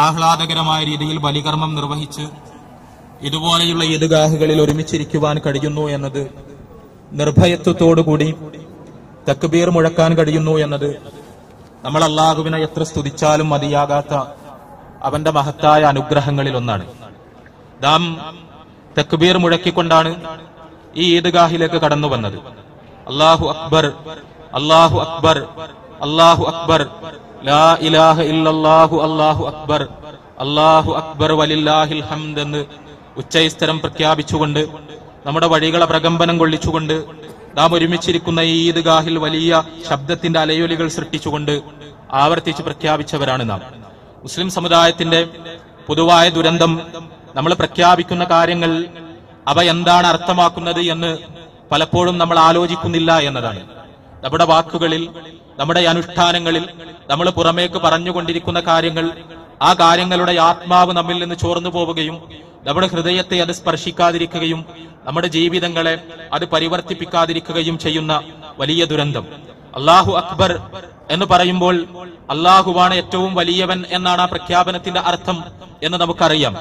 ആഹ്ലാദകരമായ രീതിയിൽ ബലികർമ്മം നിർവഹിച്ച് ഇതുപോലെയുള്ള ഈദ്ഗാഹുകളിൽ ഒരുമിച്ചിരിക്കുവാൻ കഴിയുന്നു എന്നത്, നിർഭയത്വത്തോടുകൂടി തക്ബീർ മുഴക്കാൻ കഴിയുന്നു എന്നത് നമ്മൾ അല്ലാഹുവിനെ എത്ര സ്തുതിച്ചാലും മതിയാകാത്ത അവന്റെ മഹത്തായ അനുഗ്രഹങ്ങളിൽ ഒന്നാണ്. നാം തക്ബീർ മുഴക്കിക്കൊണ്ടാണ് ഈ ഈദ്ഗാഹിലേക്ക് കടന്നു വന്നത്. അല്ലാഹു അക്ബർ, അല്ലാഹു അക്ബർ, അല്ലാഹു അക്ബർ, ലാ ഇലാഹ ഇല്ലല്ലാഹു അല്ലാഹു അക്ബർ, അല്ലാഹു അക്ബർ വലില്ലാഹിൽ ഹംദ് എന്ന് ഉച്ചൈസ്തരം പ്രഖ്യാപിച്ചുകൊണ്ട്, നമ്മുടെ വഴികളെ പ്രകമ്പനം കൊള്ളിച്ചുകൊണ്ട്, നാം ഒരുമിച്ചിരിക്കുന്ന ഈ ഈദ്ഗാഹിൽ വലിയ ശബ്ദത്തിന്റെ അലയൊലികൾ സൃഷ്ടിച്ചുകൊണ്ട് ആവർത്തിച്ച് പ്രഖ്യാപിച്ചവരാണ് നാം. മുസ്ലിം സമുദായത്തിന്റെ പൊതുവായ ദുരന്തം, നമ്മൾ പ്രഖ്യാപിക്കുന്ന കാര്യങ്ങൾ അവ എന്താണ് അർത്ഥമാക്കുന്നത് എന്ന് പലപ്പോഴും നമ്മൾ ആലോചിക്കുന്നില്ല എന്നതാണ്. നമ്മുടെ വാക്കുകളിൽ, നമ്മുടെ അനുഷ്ഠാനങ്ങളിൽ നമ്മൾ പുറമേക്ക് പറഞ്ഞുകൊണ്ടിരിക്കുന്ന കാര്യങ്ങൾ, ആ കാര്യങ്ങളുടെ ആത്മാവ് നമ്മിൽ നിന്ന് ചോർന്നു പോവുകയും നമ്മുടെ ഹൃദയത്തെ അത് സ്പർശിക്കാതിരിക്കുകയും നമ്മുടെ ജീവിതങ്ങളെ അത് പരിവർത്തിപ്പിക്കാതിരിക്കുകയും ചെയ്യുന്ന വലിയ ദുരന്തം. അല്ലാഹു അക്ബർ എന്ന് പറയുമ്പോൾ അല്ലാഹുവാണ് ഏറ്റവും വലിയവൻ എന്നാണ് ആ പ്രഖ്യാപനത്തിന്റെ അർത്ഥം എന്ന് നമുക്കറിയാം.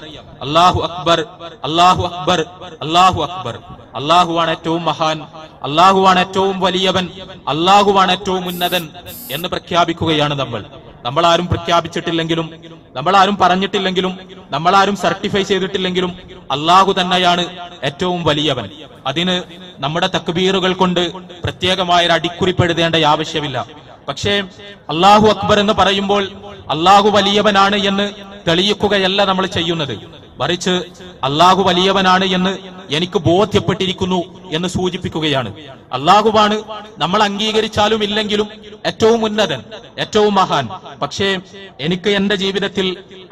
അല്ലാഹു അക്ബർ, അല്ലാഹു അക്ബർ, അല്ലാഹു അക്ബർ. അല്ലാഹുവാണ് ഏറ്റവും മഹാൻ, അല്ലാഹുവാണ് ഏറ്റവും വലിയവൻ, അല്ലാഹുവാണ് ഏറ്റവും ഉന്നതൻ എന്ന് പ്രഖ്യാപിക്കുകയാണ് നമ്മൾ. നമ്മളാരും പ്രഖ്യാപിച്ചിട്ടില്ലെങ്കിലും, നമ്മളാരും പറഞ്ഞിട്ടില്ലെങ്കിലും, നമ്മളാരും സർട്ടിഫൈ ചെയ്തിട്ടില്ലെങ്കിലും അല്ലാഹു തന്നെയാണ് ഏറ്റവും വലിയവൻ. അതിന് നമ്മുടെ തക്ബീറുകൾ കൊണ്ട് പ്രത്യേകമായ ഒരു അടിക്കുറിപ്പെഴുതേണ്ട ആവശ്യമില്ല. പക്ഷേ അല്ലാഹു അക്ബർ എന്ന് പറയുമ്പോൾ അല്ലാഹു വലിയവനാണ് എന്ന് തെളിയിക്കുകയല്ല നമ്മൾ ചെയ്യുന്നത്. മറിച്ച് അല്ലാഹു വലിയവനാണ് എന്ന് എനിക്ക് ബോധ്യപ്പെട്ടിരിക്കുന്നു എന്ന് സൂചിപ്പിക്കുകയാണ്. അല്ലാഹുവാണ് നമ്മൾ അംഗീകരിച്ചാലും ഇല്ലെങ്കിലും ഏറ്റവും ഉന്നതൻ, ഏറ്റവും മഹാൻ. പക്ഷേ എനിക്ക് എന്റെ ജീവിതത്തിൽ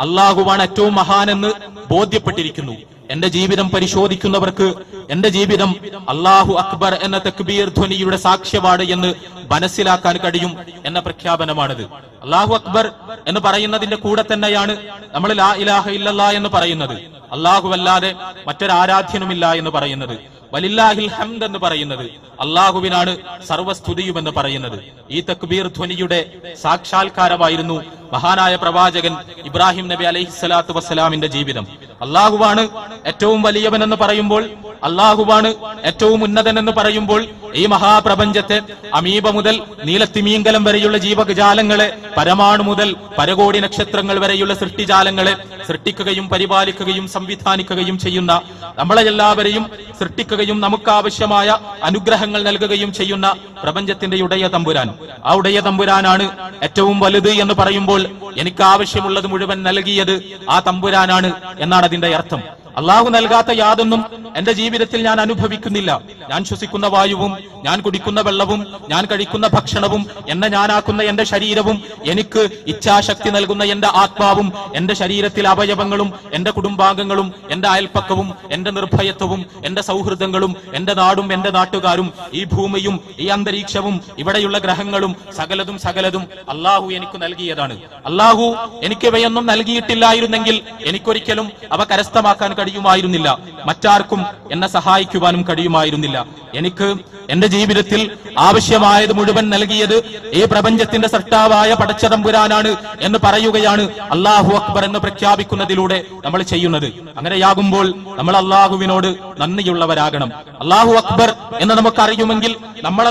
അല്ലാഹുവാണ് ഏറ്റവും മഹാൻ എന്ന് ബോധ്യപ്പെട്ടിരിക്കുന്നു. എന്റെ ജീവിതം പരിശോധിക്കുന്നവർക്ക് എന്റെ ജീവിതം അല്ലാഹു അക്ബർ എന്ന തക്ബീർ ധ്വനിയുടെ സാക്ഷ്യമാണ് എന്ന് മനസ്സിലാക്കാൻ കഴിയും എന്ന പ്രഖ്യാപനമാണിത്. അല്ലാഹു അക്ബർ എന്ന് പറയുന്നതിന്റെ കൂടെ തന്നെയാണ് നമ്മൾ ലാ ഇലാഹ ഇല്ലല്ലാഹ് എന്ന് പറയുന്നത്. അല്ലാഹുവല്ലാതെ മറ്റൊരാരാധ്യനുമില്ല എന്ന് പറയുന്നത്. വലില്ലാഹിൽ ഹംദ് എന്ന് പറയുന്നത്, അല്ലാഹുവിനാണ് സർവസ്തുതിയും എന്ന് പറയുന്നത്. ഈ തക്ബീർ ധ്വനിയുടെ സാക്ഷാത്കാരമായിരുന്നു മഹാനായ പ്രവാചകൻ ഇബ്രാഹിം നബി അലൈഹിസ്സലാത്തു വസ്സലാമിന്റെ ജീവിതം. അല്ലാഹുവാണ് ഏറ്റവും വലിയവൻ എന്ന് പറയുമ്പോൾ, അല്ലാഹുവാണ് ഏറ്റവും ഉന്നതൻ എന്ന് പറയുമ്പോൾ, ഈ മഹാപ്രപഞ്ചത്തെ അമീബ മുതൽ നീലത്തിമീങ്കലം വരെയുള്ള ജീവജാലങ്ങളെ, പരമാണു മുതൽ പരകോടി നക്ഷത്രങ്ങൾ വരെയുള്ള സൃഷ്ടിജാലങ്ങളെ സൃഷ്ടിക്കുകയും പരിപാലിക്കുകയും സംവിധാനിക്കുകയും ചെയ്യുന്ന, നമ്മളെ എല്ലാവരെയും സൃഷ്ടിക്കുകയും നമുക്കാവശ്യമായ അനുഗ്രഹങ്ങൾ നൽകുകയും ചെയ്യുന്ന പ്രപഞ്ചത്തിന്റെ ഉടയ തമ്പുരാൻ, ആ ഉടയ തമ്പുരാനാണ് ഏറ്റവും വലുത് എന്ന് പറയുമ്പോൾ എനിക്ക് ആവശ്യമുള്ളത് മുഴുവൻ നൽകിയത് ആ തമ്പുരാനാണ് എന്നാണ് അതിന്റെ അർത്ഥം. അല്ലാഹു നൽകാത്ത യാതൊന്നും എന്റെ ജീവിതത്തിൽ ഞാൻ അനുഭവിക്കുന്നില്ല. ഞാൻ ശ്വസിക്കുന്ന വായുവും, ഞാൻ കുടിക്കുന്ന വെള്ളവും, ഞാൻ കഴിക്കുന്ന ഭക്ഷണവും, എന്നെ ഞാനാക്കുന്ന എന്റെ ശരീരവും, എനിക്ക് ഇച്ഛാശക്തി നൽകുന്ന എന്റെ ആത്മാവും, എന്റെ ശരീരത്തിലെ അവയവങ്ങളും, എന്റെ കുടുംബാംഗങ്ങളും, എന്റെ അയൽപ്പക്കവും, എന്റെ നിർഭയത്വവും, എന്റെ സൗഹൃദങ്ങളും, എന്റെ നാടും എന്റെ നാട്ടുകാരും, ഈ ഭൂമിയും ഈ അന്തരീക്ഷവും ഇവിടെയുള്ള ഗ്രഹങ്ങളും സകലതും സകലതും അല്ലാഹു എനിക്ക് നൽകിയതാണ്. അല്ലാഹു എനിക്ക് ഇവയൊന്നും നൽകിയിട്ടില്ലായിരുന്നെങ്കിൽ എനിക്കൊരിക്കലും അവ കരസ്ഥമാക്കാൻ കഴിയുമായിരുന്നില്ല. മറ്റാർക്കും എന്നെ സഹായിക്കുവാനും കഴിയുമായിരുന്നില്ല. എനിക്ക് എന്റെ ജീവിതത്തിൽ ആവശ്യമായത് മുഴുവൻ നൽകിയത് ഈ പ്രപഞ്ചത്തിന്റെ സൃഷ്ടാവായ പടച്ചതമ്പുരാനാണ് എന്ന് പറയുകയാണ് അല്ലാഹു അക്ബർ എന്ന് പ്രഖ്യാപിക്കുന്നതിലൂടെ നമ്മൾ ചെയ്യുന്നത്. അങ്ങനെയാകുമ്പോൾ നമ്മൾ അല്ലാഹുവിനോട് നന്ദിയുള്ളവരാകണം. അല്ലാഹു അക്ബർ എന്ന് നമുക്കറിയുമെങ്കിൽ,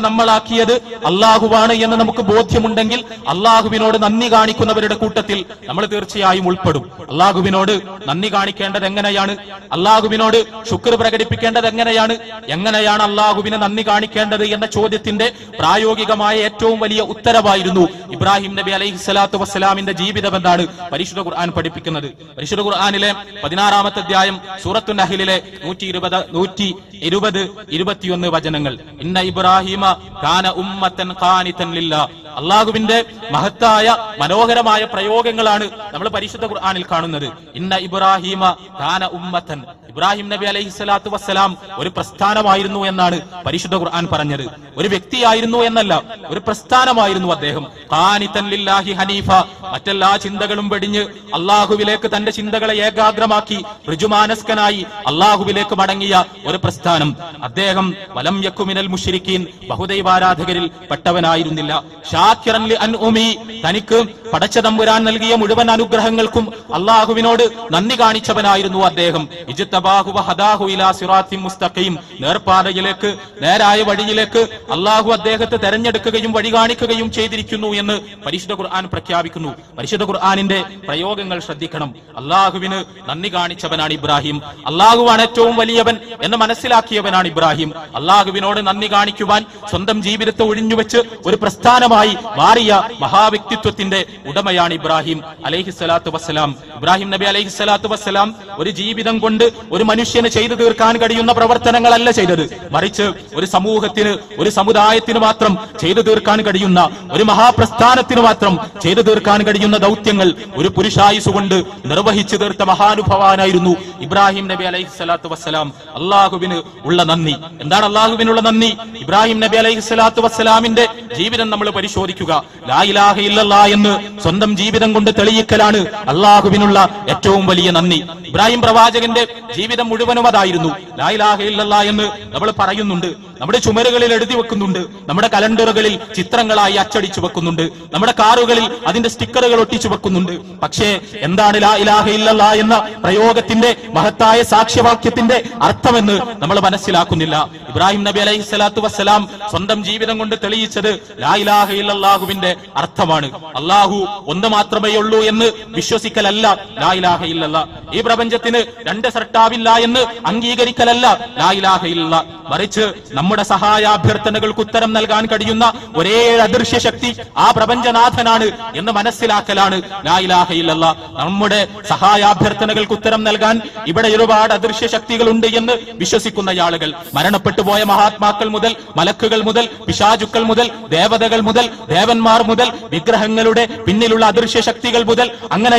നമ്മളാക്കിയത് അല്ലാഹുവാണ് എന്ന് നമുക്ക് ബോധ്യമുണ്ടെങ്കിൽ, അല്ലാഹുവിനോട് നന്ദി കാണിക്കുന്നവരുടെ കൂട്ടത്തിൽ നമ്മൾ തീർച്ചയായും ഉൾപ്പെടും. അല്ലാഹുവിനോട് നന്ദി കാണിക്കേണ്ടത് എങ്ങനെയാണ്? അല്ലാഹുവിനോട് ശുക്ർ പ്രകടിപ്പിക്കേണ്ടത് എങ്ങനെയാണ്? എങ്ങനെയാണ് അല്ലാഹുവിനെ നന്ദി കാണിക്കേണ്ടത് എന്ന ചോദ്യത്തിന്റെ പ്രായോഗികമായ ഏറ്റവും വലിയ ഉത്തരവായിരുന്നു ഇബ്രാഹിം നബി അലൈഹിസ്സലാത്തു വസ്സലാമിന്റെ ജീവിതം എന്നാണ് പരിശുദ്ധ ഖുർആൻ പഠിപ്പിക്കുന്നത്. പരിശുദ്ധ ഖുർആനിലെ 16-ാമത്തെ അധ്യായം സൂറത്തുൻ നഹ്ലിലെ 120-121 വചനങ്ങൾ. ഇന്ന ഇബ്രാഹിമ കാന ഉമ്മത്തൻ ഖാനിതൻ ലില്ലാഹ്. അല്ലാഹുവിന്റെ മഹത്തായ മനോഹരമായ പ്രയോഗങ്ങളാണ് നമ്മൾ പരിശുദ്ധ ഖുർആനിൽ കാണുന്നത്. ഇന്ന ഇബ്രാഹിമ കാന ഉമ്മത്തൻ. ഇബ്രാഹിം നബി അലൈഹിസ്സലാത്തു വസ്സലാം ഒരു പ്രസ്ഥാനമായിരുന്നു എന്നാണ് പരിശുദ്ധ ഖുർആൻ പറഞ്ഞത്. ഒരു വ്യക്തിയായിരുന്നു എന്നല്ല, ഒരു പ്രസ്ഥാനമായിരുന്നു അദ്ദേഹം. ഖാനിതൻ ലില്ലാഹി ഹനീഫ. മറ്റെല്ലാ ചിന്തകളും വെടിഞ്ഞ് അല്ലാഹുവിലേക്ക് തന്റെ ചിന്തകളെ ഏകാഗ്രമാക്കി ഋജുമാനസ്കനായി അല്ലാഹുവിലേക്ക് മടങ്ങിയ ഒരു പ്രസ്ഥാനം അദ്ദേഹം. വലം യക്കു മിനൽ മുശ്രിക്കീൻ. ബഹുദൈവാരാധകരിൽ പെട്ടവനായിരുന്നില്ല. ഷാക്കിറൻ ലിഅൻഉമി, തനിക്ക് പടച്ച തമ്പുരാൻ നൽകിയ മുഴുവൻ അനുഗ്രഹങ്ങൾക്കും അള്ളാഹുവിനോട് നന്ദി കാണിച്ചവനായിരുന്നു അദ്ദേഹം. ഇജ്തബാഹു വഹദാഹു ഇലാ സിറാത്തിൻ മുസ്തഖീം, നേർപാതയിലേക്ക്, നേരായ വഴിയിലേക്ക് അള്ളാഹു അദ്ദേഹത്തെ തെരഞ്ഞെടുക്കുകയും വഴി കാണിക്കുകയും ചെയ്തിരിക്കുന്നു എന്ന് പരിശുദ്ധ ഖുർആൻ പ്രഖ്യാപിക്കുന്നു. പരിശുദ്ധ ഖുർആനിന്റെ പ്രയോഗങ്ങൾ ശ്രദ്ധിക്കണം. അള്ളാഹുവിന് നന്ദി കാണിച്ചവനാണ് ഇബ്രാഹിം. അള്ളാഹുവാണ് ഏറ്റവും വലിയവൻ എന്ന് മനസ്സിലാക്കിയവനാണ് ഇബ്രാഹിം. അള്ളാഹുവിനോട് നന്ദി കാണിക്കുവാൻ സ്വന്തം ജീവിതത്തെ ഒഴിഞ്ഞുവെച്ച് ഒരു പ്രസ്ഥാനമായി മാറിയ മഹാവ്യക്തിത്വത്തിന്റെ ഉടമയാണ് ഇബ്രാഹിം അലൈഹിസ്സലാത്തു വസ്സലാം. ഇബ്രാഹിം നബി അലൈഹിസ്സലാത്തു വസ്സലാം ഒരു ജീവിതം കൊണ്ട് ഒരു മനുഷ്യന് ചെയ്തു തീർക്കാൻ കഴിയുന്ന പ്രവർത്തനങ്ങളല്ല ചെയ്തത്, മറിച്ച് ഒരു സമൂഹത്തിന്, ഒരു സമുദായത്തിന് മാത്രം ചെയ്തു തീർക്കാൻ കഴിയുന്ന, ഒരു മഹാപ്രസ്ഥാനത്തിന് മാത്രം ചെയ്തു തീർക്കാൻ കഴിയുന്ന ദൗത്യങ്ങൾ ഒരു പുരുഷായുസ് കൊണ്ട് നിർവഹിച്ചു തീർത്ത മഹാനുഭവാനായിരുന്നു ഇബ്രാഹിം നബി അലൈഹിസ്സലാത്തു വസ്സലാം. അള്ളാഹുവിന് ഉള്ള നന്ദി എന്താണ്? അള്ളാഹുവിനുള്ള നന്ദി, ഇബ്രാഹിം നബി അലൈഹിസ്സലാത്തു വസ്സലാമിന്റെ ജീവിതം നമ്മൾ പരിശോധിക്കുക. ലാ ഇലാഹ ഇല്ലല്ലാഹ് എന്ന് സ്വന്തം ജീവിതം കൊണ്ട് തെളിയിക്കലാണ് അള്ളാഹുവിനുള്ള ഏറ്റവും വലിയ നന്ദി. ഇബ്രാഹിം പ്രവാചകന്റെ ജീവിതം മുഴുവനും അതായിരുന്നു. ലാ ഇലാഹ ഇല്ലല്ലാഹ് എന്ന് നമ്മൾ പറയുന്നുണ്ട്, നമ്മുടെ ചുമരുകളിൽ എഴുതി വെക്കുന്നുണ്ട്, നമ്മുടെ കലണ്ടറുകളിൽ ചിത്രങ്ങളായി അച്ചടിച്ചു വെക്കുന്നുണ്ട്, നമ്മുടെ കാറുകളിൽ അതിന്റെ സ്റ്റിക്കറുകൾ ഒട്ടിച്ചു വെക്കുന്നുണ്ട്. പക്ഷേ എന്താണ് ലാ ഇലാഹ ഇല്ലല്ലാഹ് എന്ന പ്രയോഗത്തിന്റെ മഹത്തായ സാക്ഷ്യവാക്യത്തിന്റെ അർത്ഥമെന്ന് നമ്മൾ മനസ്സിലാക്കുന്നില്ല. ഇബ്രാഹിം നബി അലൈഹിസ്സലാത്തു വസ്സലാം സ്വന്തം ജീവിതം കൊണ്ട് തെളിയിച്ചത് ലാ ഇലാഹ ഇല്ലല്ലാഹുവിന്റെ അർത്ഥമാണ്. അള്ളാഹു ഒന്ന് മാത്രമേ ഉള്ളൂ എന്ന് വിശ്വസിക്കലല്ല ലാ ഇലാഹ ഇല്ലല്ലാഹ്. ഈ പ്രപഞ്ചത്തിന് രണ്ട് സർട്ടാവില്ല എന്ന് അംഗീകരിക്കലല്ല ലാ ഇലാഹ ഇല്ലല്ലാഹ്. മറിച്ച് നമ്മുടെ സഹായാഭ്യർത്ഥനകൾക്ക് ഉത്തരം നൽകാൻ കഴിയുന്ന ഒരേ അദൃശ്യ ശക്തി ആ പ്രപഞ്ചനാഥനാണ് എന്ന് മനസ്സിലാക്കലാണ് ലാ ഇലാഹ ഇല്ലല്ലാഹ്. നമ്മുടെ സഹായാഭ്യർത്ഥനകൾക്ക് ഉത്തരം നൽകാൻ ഇവിടെ ഒരുപാട് അദൃശ്യ ശക്തികളുണ്ട് എന്ന് വിശ്വസിക്കുന്ന ആളുകൾ, മരണപ്പെട്ടു പോയ മഹാത്മാക്കൾ മുതൽ, മലക്കുകൾ മുതൽ, പിശാചുക്കൾ മുതൽ, ദേവതകൾ മുതൽ, ദേവന്മാർ മുതൽ, വിഗ്രഹങ്ങളുടെ പിന്നിലുള്ള അദൃശ്യ ശക്തികൾ മുതൽ, അങ്ങനെ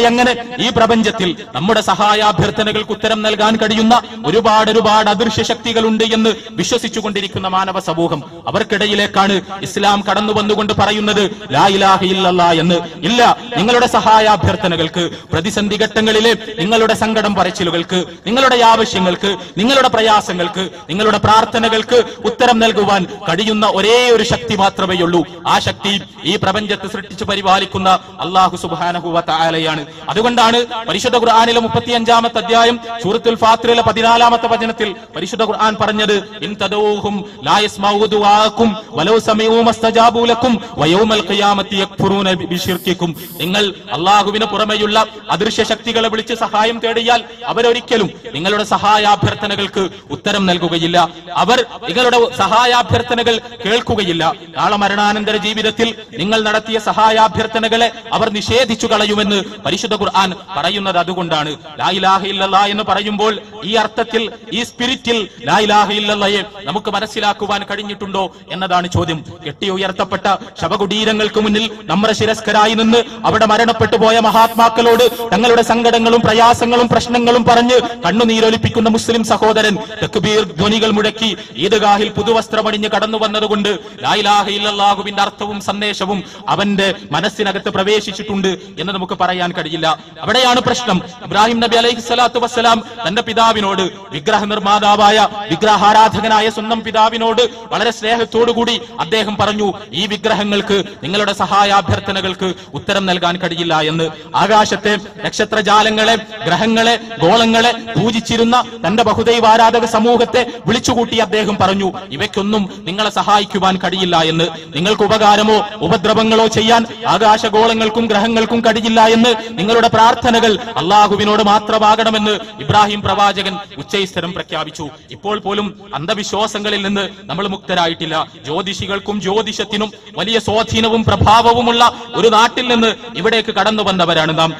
ഈ പ്രപഞ്ചത്തിൽ നമ്മുടെ സഹായാഭ്യർത്ഥനകൾക്ക് ഉത്തരം നൽകാൻ കഴിയുന്ന ഒരുപാട് അദൃശ്യ ശക്തികളുണ്ട് എന്ന് വിശ്വസിച്ചുകൊണ്ടിരിക്കുന്ന മാനവ സമൂഹം, അവർക്കിടയിലേക്കാണ് ഇസ്ലാം കടന്നു വന്നുകൊണ്ട് പറയുന്നത് ലാ ഇലാഹ ഇല്ലല്ലാഹ് എന്ന്. ഇല്ല, നിങ്ങളുടെ സഹായാഭ്യർത്ഥനകൾക്ക്, പ്രതിസന്ധി ഘട്ടങ്ങളിലെ നിങ്ങളുടെ സങ്കടം പറച്ചിലുകൾക്ക്, നിങ്ങളുടെ ആവശ്യങ്ങൾക്ക്, നിങ്ങളുടെ പ്രയാസങ്ങൾക്ക്, നിങ്ങളുടെ പ്രാർത്ഥനകൾക്ക് ഉത്തരം നൽകുവാൻ കഴിയുന്ന ഒരേ ഒരു ശക്തി മാത്രമേ ഉള്ളൂ. ആ ശക്തി ഈ പ്രപഞ്ചത്തെ സൃഷ്ടിച്ചു പരിപാലിക്കുന്ന അല്ലാഹു സുബ്ഹാനഹു വ തആലയാണ്. അതുകൊണ്ടാണ് പരിശുദ്ധ ഖുർആനിലെ 35-ാമത്തെ അധ്യായം സൂറത്തുൽ ഫാത്തിറിലെ 14-ാമത്തെ വചനത്തിൽ പരിശുദ്ധ ഖുർആൻ പറഞ്ഞത് ഇൻ തദഊഹും ലാ യസ്മഊ ദുആഅക്കും വലൗ സമീഉ മസ്തജാബൂ ലക്കും വയൗമൽ ഖിയാമത്തി യക്ഫുറൂന ബിശിർക്കിക്കും. നിങ്ങൾ അല്ലാഹുവിന് പുറമെയുള്ള അദൃശ്യ ശക്തികളെ വിളിച്ച് സഹായം തേടിയാൽ അവരൊരിക്കലും നിങ്ങളുടെ സഹായാഭ്യർത്ഥനകൾക്ക് ഉത്തരം നൽകുകയില്ല, അവർ നിങ്ങളുടെ സഹായാഭ്യർത്ഥനകൾ കേൾക്കുകയില്ല. നാളെ മരണാനന്തര ജീവിതത്തിൽ നിങ്ങൾ നടത്തിയ സഹായാഭ്യർത്ഥനകളെ അവർ നിഷേധിച്ചു കളയുമെന്ന് പരിശുദ്ധ ഖുർആൻ പറയുന്നത് അതുകൊണ്ടാണ്. ലാ ഇലാഹ ഇല്ലല്ലാഹ് എന്ന് പറയുമ്പോൾ ഈ അർത്ഥത്തിൽ, ഈ സ്പിരിറ്റിൽ ലാ ഇലാഹ ഇല്ലല്ലാഹയെ നമുക്ക് മനസ്സിലാക്കുവാൻ കഴിഞ്ഞിട്ടുണ്ടോ എന്നതാണ് ചോദ്യം. കെട്ടിയുയർത്തപ്പെട്ട ശവകുടീരങ്ങൾക്ക് മുന്നിൽ നമ്മുടെ ശിരസ്കരായി നിന്ന് അവിടെ മരണപ്പെട്ടു പോയ മഹാത്മാക്കളോട് തങ്ങളുടെ സങ്കടങ്ങളും പ്രയാസങ്ങളും പ്രശ്നങ്ങളും പറഞ്ഞ് കണ്ണുനീരൊലിപ്പിക്കുന്ന മുസ്ലിം സഹോദരൻ തക്ബീർ ധ്വനികൾ മുഴക്കി ഈദ്ഗാഹിൽ പുതുവസ്ത്രമണിഞ്ഞ് കടന്നു വന്നതുകൊണ്ട് ലാ ഇലാഹ ഇല്ലല്ലാഹുവിന്റെ അർത്ഥവും സന്ദേശവും അവന്റെ മനസ്സിനകത്ത് പ്രവേശിച്ചിട്ടുണ്ട് എന്ന് നമുക്ക് പറയാൻ കഴിയില്ല. അവിടെയാണ് പ്രശ്നം. ഇബ്രാഹിം നബി അലൈഹിസ്സലാത്തു വസ്സലാം തന്റെ പിതാവിനോട്, വിഗ്രഹ നിർമ്മാതാവായ, വിഗ്രഹാരാധകനായ സ്വന്തം പിതാവിനോട് വളരെ സ്നേഹത്തോടുകൂടി അദ്ദേഹം പറഞ്ഞു, ഈ വിഗ്രഹങ്ങൾക്ക്, നിങ്ങളുടെ സഹായാഭ്യർത്ഥനകൾക്ക് ഉത്തരം നൽകാൻ കഴിയില്ല എന്ന്. ആകാശത്തെ നക്ഷത്രജാലങ്ങളെ, ഗ്രഹങ്ങളെ, ഗോളങ്ങളെ പൂജിച്ചിരുന്ന തന്റെ ബഹുദൈവാരാധക സമൂഹത്തെ വിളിച്ചുകൂട്ടി അദ്ദേഹം പറഞ്ഞു, ഇവയ്ക്കൊന്നും നിങ്ങളെ സഹായിക്കുവാൻ കഴിയില്ല എന്ന്. നിങ്ങൾക്ക് ഉപകാരമോ ഉപദ്രവങ്ങളോ ചെയ്യാൻ ആകാശഗോളങ്ങൾക്കും ഗ്രഹങ്ങൾക്കും കഴിയില്ല എന്ന്. നിങ്ങളുടെ പ്രാർത്ഥനകൾ അള്ളാഹുവിനോട് മാത്രമാകണമെന്ന് ഇബ്രാഹിം പ്രവാചകൻ ഉച്ചൈസ്തരം പ്രഖ്യാപിച്ചു. ഇപ്പോൾ പോലും അന്ധവിശ്വാസങ്ങളിൽ നിന്ന് നമ്മൾ മുക്തരായിട്ടില്ല. ജ്യോതിഷികൾക്കും ജ്യോതിഷത്തിനും വലിയ സ്വാധീനവും പ്രഭാവവുമുള്ള ഒരു നാട്ടിൽ നിന്ന് ഇവിടേക്ക് കടന്നു വന്നവരാണ് നാം.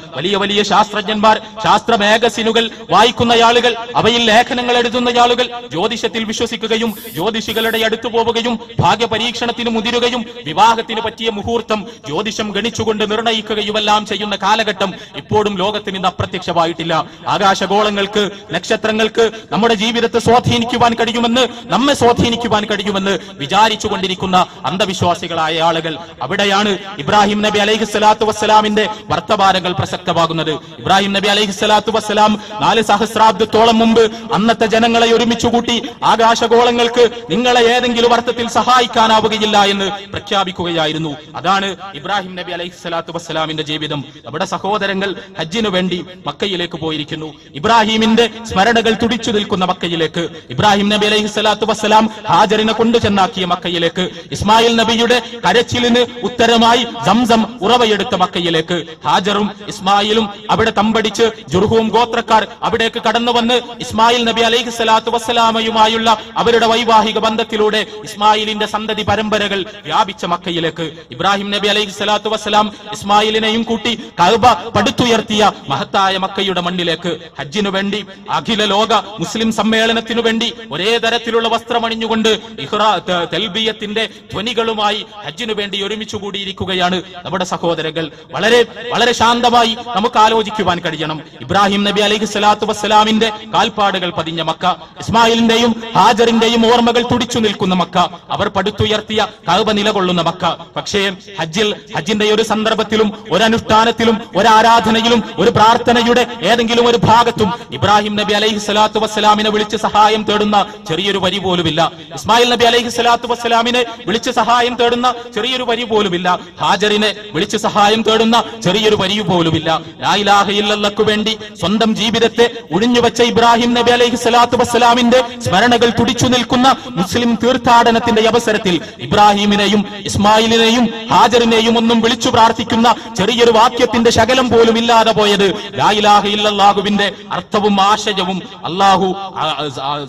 വലിയ ശാസ്ത്രജ്ഞന്മാർ, ശാസ്ത്ര മാഗസിനുകൾ വായിക്കുന്ന ആളുകൾ, അവയിൽ ലേഖനങ്ങൾ എഴുതുന്ന ആളുകൾ ജ്യോതിഷത്തിൽ വിശ്വസിക്കുകയും ജ്യോതിഷികളുടെ അടുത്തു പോവുകയും ഭാഗ്യ പരീക്ഷണത്തിന് മുതിരുകയും വിവാഹത്തിന് പറ്റിയ മുഹൂർത്തം ജ്യോതിഷം ഗണിച്ചുകൊണ്ട് നിർണയിക്കുകയുമെല്ലാം ചെയ്യുന്ന കാലഘട്ടം ഇപ്പോഴും ലോകത്തിന് ഇന്ന് അപ്രത്യക്ഷമായിട്ടില്ല. ആകാശഗോളങ്ങൾക്ക്, നക്ഷത്രങ്ങൾക്ക് നമ്മുടെ ജീവിതത്തെ സ്വാധീനിക്കുവാൻ കഴിയുമെന്ന്, നമ്മെ സ്വാധീനിക്കുവാൻ സ്വാധീനിക്കുവാൻ കഴിയുമെന്ന് വിചാരിച്ചു കൊണ്ടിരിക്കുന്ന അന്ധവിശ്വാസികളായ ആളുകൾ, അവിടെയാണ് ഇബ്രാഹിം നബി അലൈഹി സ്വലാത്തു വസ്സലാമിന്റെ വർത്തമാനങ്ങൾ പ്രസക്തമാകുന്നത്. ഇബ്രാഹിം നബി അലൈഹി സ്വലാത്തു വസ്സലാം 4 സഹസ്രാബ്ദത്തോളം മുമ്പ് അന്നത്തെ ജനങ്ങളെ ഒരുമിച്ചു കൂട്ടി ആകാശഗോളങ്ങൾക്ക് നിങ്ങളെ ഏതെങ്കിലും അർത്ഥത്തിൽ സഹായിക്കാനാവുകയില്ല എന്ന് പ്രഖ്യാപിക്കുകയായിരുന്നു. അതാണ് ഇബ്രാഹിം നബി അലൈഹി സ്വലാത്തു വസ്സലാമിന്റെ ജീവിതം. നമ്മുടെ സഹോദരങ്ങൾ ഹജ്ജിനു വേണ്ടി മക്കയിലേക്ക് പോയിരിക്കുന്നു. ഇബ്രാഹിമിന്റെ സ്മരണകൾ തുടിച്ചു നിൽക്കുന്ന മക്കയിലേക്ക്, ഇബ്രാഹിം നബി അലൈഹി സ്വലാത്തു വസ്സലാം ഹാജറിനെ കൊണ്ടു ചെന്നാക്കിയ മക്കയിലേക്ക്, ഇസ്മായിൽ നബിയുടെ കരച്ചിലിന് ഉത്തരമായി സംസം ഉറവയെടുത്ത മക്കയിലേക്ക്, ഹാജറും ഇസ്മായിലും അവിടെ തമ്പടിച്ച് ജുർഹൂം ഗോത്രക്കാർ അവിടേക്ക് കടന്നു വന്ന് ഇസ്മായിൽ നബി അലൈഹി സ്വലാത്തു വസ്സലാമയുമായുള്ള അവരുടെ വൈവാഹിക ബന്ധത്തിലൂടെ ഇസ്മായിലിന്റെ സന്തതി പരമ്പരകൾ വ്യാപിച്ച മക്കയിലേക്ക്, ഇബ്രാഹിം നബി അലൈഹി സ്വലാത്തു വസ്സലാം ഇസ്മായിലിനെയും കൂട്ടി കഅബ പടുത്തുയർത്തിയ മഹത്തായ മക്കയുടെ മണ്ണിലേക്ക് ഹജ്ജിനു വേണ്ടി അഖില ലോക മുസ്ലിം സമ്മേളനത്തിനു വേണ്ടി ഒരേ തരത്തിലുള്ള വസ്ത്രമണിഞ്ഞുകൊണ്ട് തൽബിയത്തിന്റെ ധ്വനികളുമായി ഹജ്ജിനു വേണ്ടി ഒരുമിച്ചു കൂടിയിരിക്കുകയാണ് നമ്മുടെ സഹോദരങ്ങൾ. വളരെ വളരെ ശാന്തമായി നമുക്ക് ആലോചിക്കുവാൻ കഴിയണം. ഇബ്രാഹിം നബി അലൈഹി സ്വലാത്തു വസ്സലാമിന്റെ കാൽപ്പാടുകൾ പതിഞ്ഞ മക്ക, ഇസ്മായിലിന്റെയും ഹാജറിന്റെയും ഓർമ്മകൾ തുടിച്ചു നിൽക്കുന്ന മക്ക, അവർ പടുത്തുയർത്തിയ കഅബ നിലകൊള്ളുന്ന മക്ക. പക്ഷേ ഹജ്ജിന്റെ ഒരു സന്ദർഭത്തിലും ഒരനുഷ്ഠാനത്തിലും ഒരാരാധനയിലും ഒരു പ്രാർത്ഥനയുടെ ഏതെങ്കിലും ഒരു ഭാഗത്തും ഇബ്രാഹിം നബി അലൈഹി സ്വലാത്തു വസ്സലാമിനെ വിളിച്ച് സഹായം തേടുന്ന ചെറിയൊരു വരി പോലുമില്ല. ഇസ്മായിൽ നബി അലൈഹി സ്വലാത്തു വസ്സലാമിനെ വിളിച്ച് സഹായം തേടുന്ന ചെറിയൊരു വരി പോലുമില്ല. ഹാജറിനെ വിളിച്ച് സഹായം തേടുന്ന ചെറിയൊരു വരി പോലുമില്ല. ലാ ഇലാഹ ഇല്ലല്ലാഹ്ക്ക് വേണ്ടി സ്വന്തം ജീവിതത്തെ ഒഴിഞ്ഞുവെച്ച ഇബ്രാഹിം നബി അലൈഹി സ്വലാത്തു വസ്സലാമിന്റെ സ്മരണകൾ തുടിച്ചു നിൽക്കുന്ന മുസ്ലിം തീർത്ഥാടനത്തിന്റെ അവസരത്തിൽ ഇബ്രാഹിമിനെയും ഇസ്മായിലിനെയും ഹാജറിനെയും ഒന്നും വിളിച്ചു പ്രാർത്ഥിക്കുന്ന ചെറിയൊരു വാക്യത്തിന്റെ ശകലം പോലും ഇല്ലാതെ പോയത് ലാ ഇലാഹ ഇല്ലല്ലാഹുവിന്റെ അർത്ഥവും ആശയവും അള്ളാഹു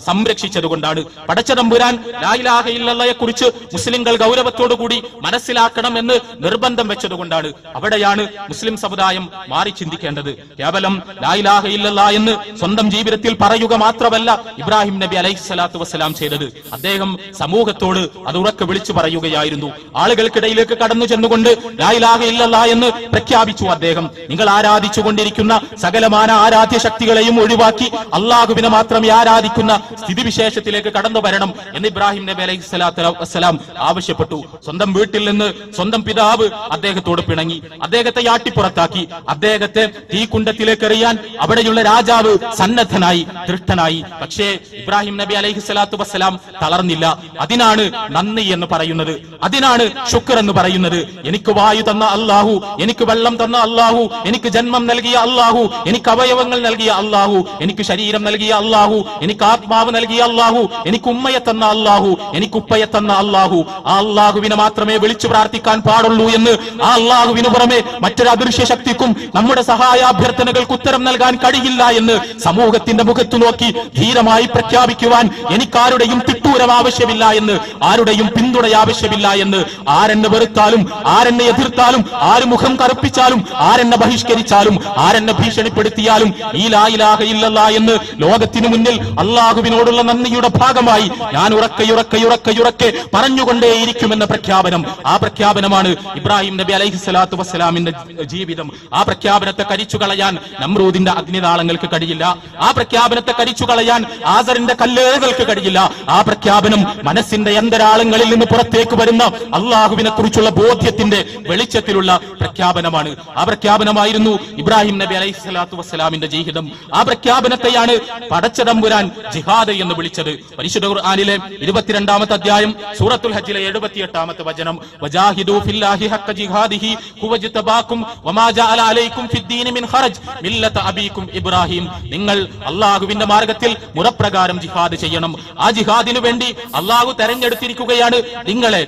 സംരക്ഷിച്ചതുകൊണ്ടാണ്. പടച്ചതമ്പുരാൻ ലാ ഇലാഹ ഇല്ലല്ലാഹയെ കുറിച്ച് മുസ്ലിങ്ങൾ ഗൗരവത്തോടുകൂടി മനസ്സിലാക്കണം എന്ന് നിർബന്ധം വെച്ചതുകൊണ്ടാണ്. അവിടെയാണ് മുസ്ലിം സമുദായം മാറി ചിന്തിക്കേണ്ടത്. കേവലം ലാ ഇലാഹ ഇല്ലല്ലാഹ് എന്ന് സ്വന്തം ജീവിതത്തിൽ പറയുക മാത്രമല്ല ഇബ്രാഹിം നബി അലൈഹി സ്വലാത്തു വസ്സലാം ചെയ്തത്. അദ്ദേഹം സമൂഹത്തോട് അത് ഉറക്കെ വിളിച്ചു പറയുകയായിരുന്നു. ആളുകൾക്കിടയിലേക്ക് കടന്നു ചെന്നുകൊണ്ട് ലാ ഇലാഹ ഇല്ലല്ലാഹ് എന്ന് പ്രഖ്യാപിച്ചു അദ്ദേഹം. നിങ്ങൾ ആരാധിച്ചു കൊണ്ടിരിക്കുന്ന സകലമാന ആരാധ്യ ശക്തികളെയും ഒഴിവാക്കി അള്ളാഹുവിനെ മാത്രമേ ആരാധിക്കുന്ന സ്ഥിതിവിശേഷത്തിലേക്ക് കടന്നു വരണം എന്ന് ഇബ്രാഹിം നബി അലൈഹി സ്വലാത്തു വസ്സലാം ആവശ്യപ്പെട്ടു. സ്വന്തം വീട്ടിൽ നിന്ന് സ്വന്തം പിതാവ് അദ്ദേഹത്തോട് പിണങ്ങി, അദ്ദേഹത്തെ ആട്ടിപ്പുറത്താക്കി, അദ്ദേഹത്തെ തീക്കുണ്ടത്തിലേക്ക് എറിയാൻ അവിടെയുള്ള രാജാവ് സന്നദ്ധനായി, ദൃഷ്ടനായി. പക്ഷേ ഇബ്രാഹിം നബി അലൈഹി സ്വലാത്തു വസ്സലാം തളർന്നില്ല. അതിനാണ് നന്ദി എന്ന് പറയുന്നത്, അതിനാണ് ശുക്ർ എന്ന് പറയുന്നത്. എനിക്ക് വായു തന്ന അള്ളാഹു, എനിക്ക് വെള്ളം തന്ന അള്ളാഹു, എനിക്ക് ജന്മം നൽകിയ അള്ളാഹു, എനിക്ക് അവയവങ്ങൾ നൽകിയ അള്ളാഹു, എനിക്ക് ശരീരം നൽകിയ അള്ളാഹു, എനിക്ക് ആത്മാവ് നൽകിയ അള്ളാഹു, എനിക്ക് ഉമ്മയെ തന്ന അള്ളാഹു, എനിക്ക് ഉപ്പയെ തന്ന അള്ളാഹു. ആ അള്ളാഹുവിനെ മാത്രമേ വിളിച്ചു പ്രാർത്ഥിക്കാൻ പാടുള്ളൂ എന്ന്, ആ അള്ളാഹുവിന് പുറമെ മറ്റൊരു അദൃശ്യ ശക്തിക്കും നമ്മുടെ സഹായാഭ്യർത്ഥനകൾക്ക് ഉത്തരം നൽകാൻ കഴിയില്ല എന്ന് സമൂഹത്തിന്റെ മുഖത്തു നോക്കി ധീരമായി പ്രഖ്യാപിക്കുവാൻ എനിക്കാരുടെയും തിട്ടൂരം ആവശ്യമില്ല എന്ന്, ആരുടെയും പിന്തുണ ആവശ്യമില്ല എന്ന്. ആരെന്നെ വെറുത്താലും ആരെന്നെ എതിർത്താലും ആര് മുഖം കറുപ്പിച്ചാലും ആരെന്നെ ബഹിഷ്കരിച്ചാലും ആരെന്നെ ഭീഷണിപ്പെടുത്തിയാലും ഈ ലാ ഇലാഹ ഇല്ലല്ലാഹ് എന്ന് ലോകത്തിനു മുന്നിൽ അള്ളാഹുവിനോടുള്ള നന്ദിയുടെ ഭാഗമായി ഞാൻ ഉറക്കെ പറഞ്ഞുകൊണ്ടേയിരിക്കുമെന്ന പ്രഖ്യാപനം. ആ പ്രഖ്യാപനമാണ് ഇബ്രാഹിം നബി അലൈഹി സ്വലാത്തു വസ്സലാമിന്റെ ജീവിതം. ആ പ്രഖ്യാപനത്തെ കരിച്ചു കളയാൻ നമ്രൂദിന്റെ അഗ്നിനാളങ്ങൾക്ക് കഴിയില്ല. ആ പ്രഖ്യാപനത്തെ കരിച്ചു കളയാൻ ആസറിന്റെ കല്ലേറുകൾക്ക് കഴിയില്ല. ആ പ്രഖ്യാപനം മനസ്സിന്റെ അന്തരാളങ്ങളിൽ നിന്ന് പുറത്തേക്ക് വരുന്ന അള്ളാഹുവിനെ കുറിച്ചുള്ള ബോധ്യത്തിന്റെ വെളിച്ചത്തിലുള്ള പ്രഖ്യാപനമാണ്. ആ പ്രഖ്യാപനമായിരുന്നു ഇബ്രാഹിം നബി അലൈഹി സ്വലാത്തു വസ്സലാമിന്റെ ജീവിതം. ആ പ്രഖ്യാപനത്തെയാണ് പടച്ചതമ്പുരാൻ ജിഹാദ് എന്ന് വിളിച്ചത്. പരിശുദ്ധ ഖുർആനിലെ 22-ാമത്തെ അധ്യായം സൂറത്തുൽ ഹജ്ജിലെ 78-ാമത്തെ വചനം, വജാഹിദു ഫില്ലാഹി ഹഖ്ക ജിഹാദിഹി ഹുവജ്തബാകും വമാ ജഅല അലൈക്കും ഫിദ്ദീനി മിൻ ഖറജ് മില്ലത അബീകും ഇബ്രാഹിം. നിങ്ങൾ അല്ലാഹുവിന്റെ മാർഗ്ഗത്തിൽ മുറപ്രകാരം ജിഹാദ് ചെയ്യണം. ആ ജിഹാദിനു വേണ്ടി അല്ലാഹു തെരഞ്ഞെടുത്തിരിക്കുകയാണ് നിങ്ങളെ.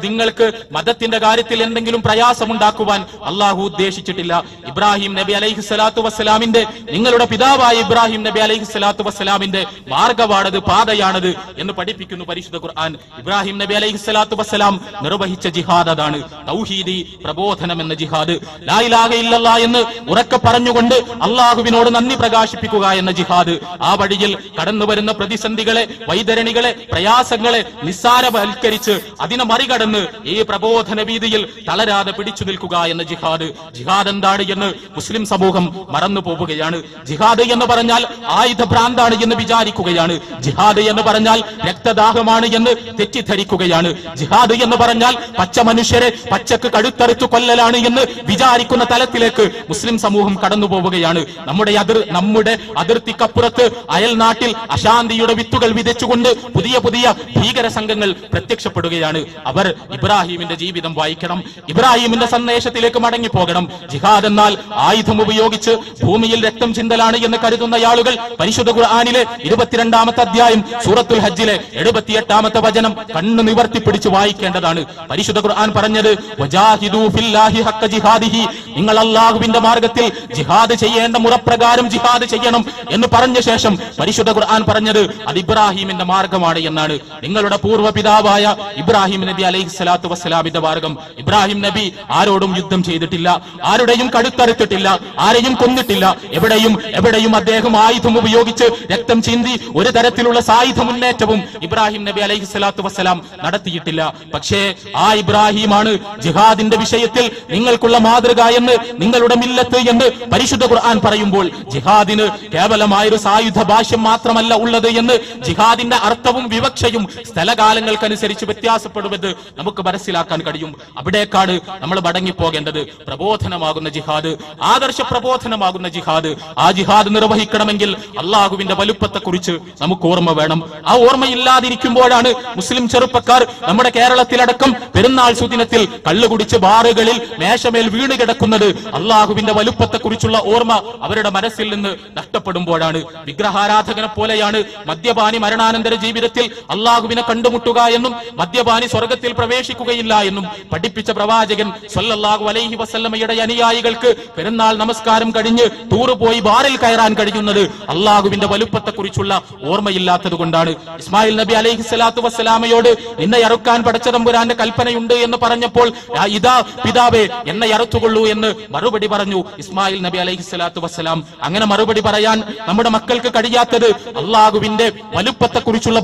നിങ്ങൾക്ക് മതത്തിന്റെ കാര്യത്തിൽ എന്തെങ്കിലും പ്രയാസമുണ്ടാക്കുവാൻ അല്ലാഹു ഉദ്ദേശിച്ചിട്ടില്ല. ഇബ്രാഹിം നബി അലൈഹി സ്വലാത്തു വസ്സലാമിന്റെ, നിങ്ങളുടെ പിതാവായ ഇബ്രാഹിം നബി അലൈഹി സ്വലാത്തു വസ്സലാമിന്റെ മാർഗ്ഗമാണത്, പാതയാണത് എന്ന് പഠിപ്പിക്കുന്നു പരിശുദ്ധ ഖുർആൻ. ഇബ്രാഹിം നബി അലൈഹി സ്വലാത്തു വസ്സലാം നിർവഹിച്ച ജിഹാദ് അതാണ് തൗഹീദി പ്രബോധനം എന്ന ജിഹാദ്. ലാ ഇലാഹ ഇല്ലല്ലാഹ് എന്ന് ഉറക്കെ പറഞ്ഞുകൊണ്ട് അള്ളാഹുവിനോട് നന്ദി പ്രകാശിപ്പിക്കുക എന്ന ജിഹാദ്. ആ വഴിയിൽ കടന്നു വരുന്ന പ്രതിസന്ധികളെ, വൈതരണികളെ, പ്രയാസങ്ങളെ നിസ്സാരവൽക്കരിച്ച് അതിനെ മറികടന്ന് ഈ പ്രബോധന വീതിയിൽ തളരാതെ പിടിച്ചു നിൽക്കുക എന്ന ജിഹാദ്. ജിഹാദ് എന്താണ് എന്ന് മുസ്ലിം സമൂഹം മറന്നു പോവുകയാണ്. ജിഹാദ് എന്ന് പറഞ്ഞാൽ ആയുധ ഭ്രാന്താണ് എന്ന് വിചാരിക്കുകയാണ്. ജിഹാദ് ജിഹാദ് എന്ന് പറഞ്ഞാൽ രക്തദാഹമാണ് എന്ന് തെറ്റിദ്ധരിക്കുകയാണ്. ജിഹാദ് എന്ന് പറഞ്ഞാൽ പച്ച മനുഷ്യരെ പച്ചക്ക് കഴുത്തറുത്തു കൊല്ലലാണ് എന്ന് വിചാരിക്കുന്ന തലത്തിലേക്ക് മുസ്ലിം സമൂഹം കടന്നു പോവുകയാണ്. നമ്മുടെ അതിർത്തിക്കപ്പുറത്ത് അയൽ നാട്ടിൽ അശാന്തിയുടെ വിത്തുകൾ വിതച്ചുകൊണ്ട് പുതിയ പുതിയ ഭീകര സംഘങ്ങൾ പ്രത്യക്ഷപ്പെടുകയാണ്. അവർ ഇബ്രാഹിമിന്റെ ജീവിതം വായിക്കണം, ഇബ്രാഹിമിന്റെ സന്ദേശത്തിലേക്ക് മടങ്ങിപ്പോകണം. ജിഹാദ് എന്നാൽ ആയുധം ഉപയോഗിച്ച് ഭൂമിയിൽ രക്തം ചിന്തലാണ് എന്ന് കരുതുന്ന ആളുകൾ പരിശുദ്ധ ഖുർആനിലെ 22-ാമത്തെ അധ്യായം സൂറത്തുൽ ഹജ്ജിലെ 78-ാമത്തെ വചനം കണ്ണു നിവർത്തിപ്പിടിച്ച് വായിക്കേണ്ടതാണ്. പരിശുദ്ധ ഖുർആൻ പറഞ്ഞത് വജാഹിദു ഫില്ലാഹി ഹഖ്ക ജിഹാദിഹി, നിങ്ങൾ അല്ലാഹുവിന്റെ മാർഗത്തിൽ ജിഹാദ് ചെയ്യേണ്ട മുറപ്രകാരം ജിഹാദ് ചെയ്യണം എന്ന് പറഞ്ഞ ശേഷം പരിശുദ്ധ ഖുർആൻ പറഞ്ഞത് അത് ഇബ്രാഹിമിന്റെ മാർഗമാണ് എന്നാണ്. നിങ്ങളുടെ പൂർവ്വ പിതാവായ ഇബ്രാഹിം നബി അലൈഹിസ്സലാത്തു വസ്സലാമിന്റെ മാർഗം. ഇബ്രാഹിം നബി ആരോടും യുദ്ധം ചെയ്തിട്ടില്ല, ആരുടെയും കഴുത്തറുത്തിട്ടില്ല, ആരെയും കൊന്നിട്ടില്ല. എവിടെയും അദ്ദേഹം ആയുധം ഉപയോഗിച്ച് രക്തം ചീന്തി ഒരു തരത്തിലുള്ള സായുധ മുന്നേറ്റവും ഇബ്രാഹിം നബി അലൈഹിസ്സലാത്തു വസ്സലാം നടത്തിയിട്ടില്ല. പക്ഷേ ആ ഇബ്രാഹിമാണ് ജിഹാദിന്റെ വിഷയത്തിൽ നിങ്ങൾക്കുള്ള മാതൃക എന്ന്, നിങ്ങളുടെ മില്ലത്ത് എന്ന് പരിശുദ്ധ ഖുർആൻ പറയുമ്പോൾ ജിഹാദിന് കേവലമായൊരു സായുധ ഭാഷ്യം മാത്രമല്ല ഉള്ളത് എന്ന്, ജിഹാദിന്റെ അർത്ഥവും വിവക്ഷയും സ്ഥലകാലങ്ങൾക്കനുസരിച്ച് വ്യത്യാസപ്പെടുമെന്ന് നമുക്ക് മനസ്സിലാക്കാൻ കഴിയും. അവിടേക്കാണ് നമ്മൾ മടങ്ങിപ്പോകേണ്ടത്. പ്രബോധനമാകുന്ന ജിഹാദ്, ആദർശ പ്രബോധനമാകുന്ന ജിഹാദ്, ആ ജിഹാദ് നിർവഹിക്കണമെങ്കിൽ അള്ളാഹുവിന്റെ വലുപ്പത്തെക്കുറിച്ച് നമുക്ക് ഓർമ്മ വേണം. ആ ഓർമ്മയില്ലാതിരിക്കുമ്പോഴാണ് മുസ്ലിം ചെറുപ്പക്കാർ നമ്മുടെ കേരളത്തിലടക്കം പെരുന്നാൾ സുദിനത്തിൽ കള്ളുകുടിച്ച് ബാറുകളിൽ മേശമേൽ വീണ് കിടക്കുന്നത്. അള്ളാഹുവിന്റെ വലുപ്പത്തെക്കുറിച്ചുള്ള ഓർമ്മ അവരുടെ മനസ്സിൽ നിന്ന് നഷ്ടപ്പെടുമ്പോഴാണ്. വിഗ്രഹാരാധകനെ പോലെയാണ് മദ്യപാനി മരണാനന്തര ജീവിതത്തിൽ അള്ളാഹുവിനെ കണ്ടുമുട്ടുക എന്നും മദ്യപാനി സ്വർഗത്തിൽ പ്രവേശിക്കുകയില്ല എന്നും പഠിപ്പിച്ച പ്രവാചകൻ സ്വല്ലല്ലാഹു അലൈഹി വസല്ലമയുടെ അനുയായികൾക്ക് പെരുന്നാൾ നമസ്കാരം കഴിഞ്ഞ് ടൂർ പോയി ബാറിൽ കയറാൻ കഴിയുന്നത് അള്ളാഹുവിന്റെ വലുപ്പത്തെക്കുറിച്ചുള്ള ഓർമ്മയില്ലാത്തത് കൊണ്ടാണ്. ഇസ്മായിൽ നബി അലൈഹി സ്വലാത്തു വസ്സലാമയോട് നിന്നെ അറുക്കാൻ പടച്ചതമ്പുരാന്റെ കൽപ്പനയുണ്ട് എന്ന് പറഞ്ഞപ്പോൾ ഇതാ പിതാവേ എന്നെ അറുത്തുകൊള്ളൂ എന്ന് മറുപടി പറഞ്ഞു ഇസ്മായിൽ നബി അലൈഹി സ്വലാത്തു വസ്സലാം. അങ്ങനെ മറുപടി പറയാൻ നമ്മുടെ മക്കൾക്ക് കഴിയാത്തത് അള്ളാഹുവിന്റെ വലുപ്പത്തെക്കുറിച്ചുള്ള